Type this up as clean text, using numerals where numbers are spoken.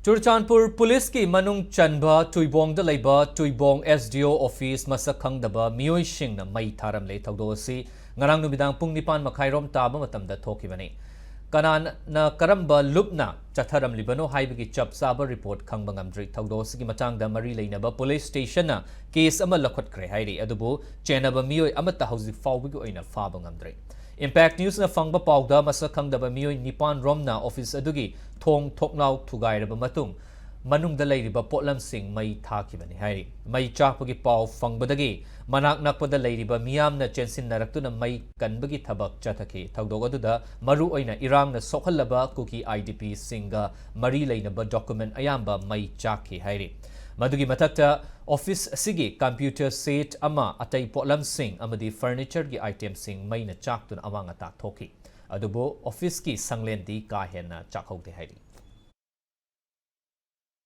Churchanpur Police ki manung chanba Tuibong da laiba Tuibong SDO office masak khangdaba mioi singna mai tharam le thawdo si ngarang numidang pung nipan makhairom taba matamda thokibani kanan na karamba lupna chatharam libano haibagi chap saba report khangba ngamdri thawdo si ki matangda mari leinaba police station na case ama lakhot khre hairi adubu chenaba mioi amata hausi fawbigi oina faba ngamdri Impact News na fangba pawda masak khangdaba mioi nipan romna office adugi thong thoknaw thugairaba matung manungda leiriba potlam sing mai thakibani hairi mai chakpagi paw fangbadagi manak nakpada leiriba miyamna chensin naraktuna mai kanbagi thabak chathaki thawdogaduda maru oina irangna sokhallaba kuki IDP singa mari leinaba document ayamba mai chakhi hairi Madugi matakta office sigi computer set ama atai potlam sing amadi furniture gi item sing mai na chaktun amanga ta thoki adubo office ki sanglendi ka hena chakhaude hairi